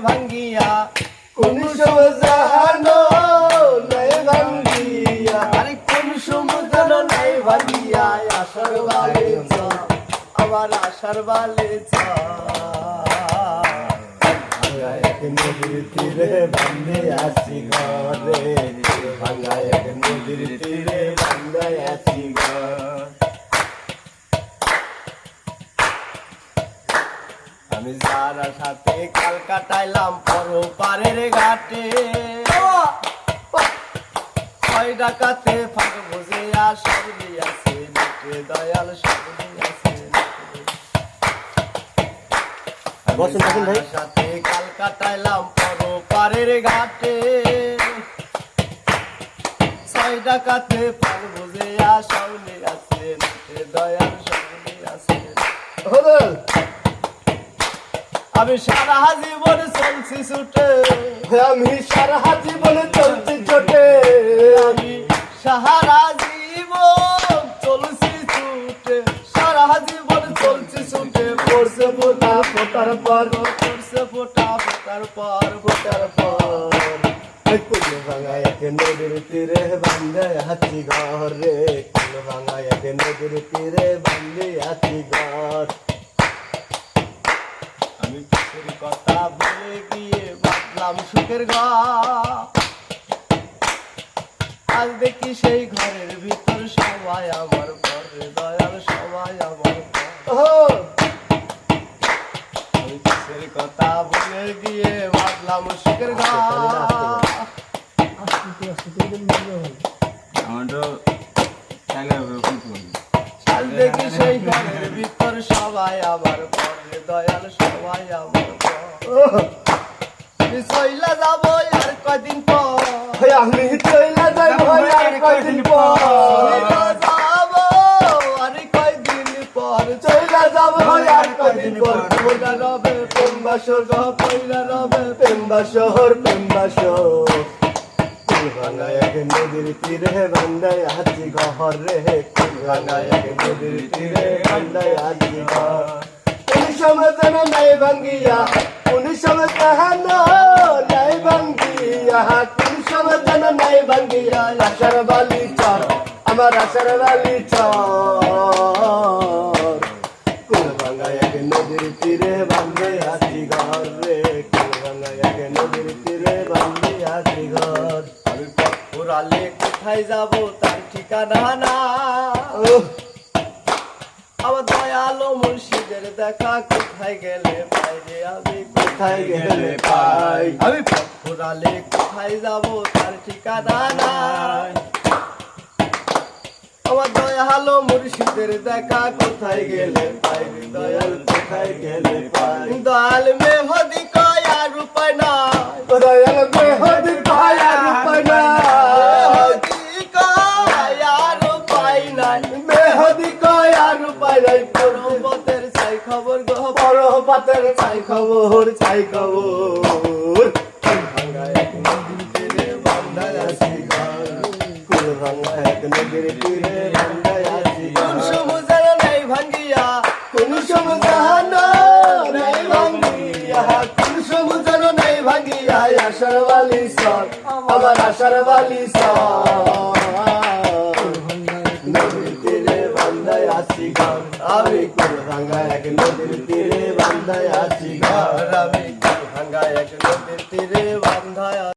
ভাঙ্গিয়া কোন সমুদ্র নাই ভাঙ্গিয়া আরে কোন সমুদ্র নাই ভাঙ্গিয়া আশার বালে আমার আশার বালে নদীর তীরে বান্ধে আছি ঘরে ভাঙ্গা এক নদীর তীরে বান্ধে আছি ঘর আমি যারা সাথে কাল কাটাইলাম পরপারের ঘাটে ছয় ডাকাতে ফাঁক বসে সবই আছে দয়াল সবই আছে সাথে কাল কাটাইলাম পরপারের ঘাটে ছয় ডাকাতে ফাঁক বসে সবই আছে দয়াল সবই আছে আমি সারা জীবন চলছি ছুটে আমি সারা জীবন চলছি ছোটে আমি সারা জীবন চলছি ছুটে সারা জীবন চলছি ছুটে পড়ছে ফোটা ফোটার পর পড়ছে ফোটা ফোটার পর ফোটার পর কুল ভাঙা এক নদীর তীরে বান্ধে আছি ঘরে কুল ভাঙা এক নদীর তীরে বান্ধে আছি ঘর আমি পিছের কথা বলে গিয়ে ভাবলাম সুখের ঘর আজ দেখি সেই ঘরের ভিতর সবাই আমার ঘরে দয়াল সবাই আমার আমি পিছের কথা বলে গিয়ে ভাবলাম সুখের ঘর আজ দেখি সেই ঘরের ভিতর সবাই আমার ঘরে দয়াল সবাই আমার আমি চইলা যাব আর কয়দিন পর আমি চইলা যাব আর কয়দিন পর যাব আর কয়দিন পর চইলা যাব আর কয়দিন পর পয়লা রবে প্রেমবাসর গো পয়লা রবে প্রেমবাসর প্রেমবাসর ভাঙা এক নদীর তীরে বান্ধায় আছি ঘরে ভাঙা এক নদীর তীরে বান্ধায় আছি ঘর কোন সমাধান নাই ভাঙ্গিয়া কোন সমাধান নাই ভাঙ্গিয়া কোন সমাধান নাই ভাঙ্গিয়া আশার বালি চর আমার আশার বালি চর কোন ভাঙা এক নদীর তীরে বান্ধায় আছি ঘরে কোন ভাঙা এক নদীর তীরে বান্ধায় আছি ঘর আমি পথ ফুরালে কোথায় যাব তার ঠিকানা না আমার দয়ালো মুর্শিদের দেখা কোথায় গেলে পাই রে আমি কোথায় গেলে পাই আমি পথ ফুরালে কোথায় যাব তার ঠিকানা নাই আমার দয়ালো মুর্শিদের দেখা কোথায় গেলে পাই রে দয়াল কোথায় গেলে পাই দয়াল মেহদি কয় আর উপায় নাই দয়াল মেহদি কয় আর উপায় নাই মেহদি কয় আর উপায় নাই পর্বতের চাই খবর গো পর্বতের চাই খবর চাই খবর ভাঙা এক নদীর তীরে বান্ধায় আছি ঘর কুল ভাঙা এক নদীর তীরে বান্ধায় আছি কোন সমুদ্র নাই ভাঙ্গিয়া কোন সমুদ্র নাই ভাঙ্গিয়া কোন সমুদ্র নাই ভাঙ্গিয়া আশার বালি সর আমার আশার বালি সর নদীর তীরে বান্ধায় আছি ঘর আমি কুল ভাঙা এক নদীর তীরে বান্ধায় আছি ঘর আমি কুল ভাঙা এক নদীর তীরে বান্ধায়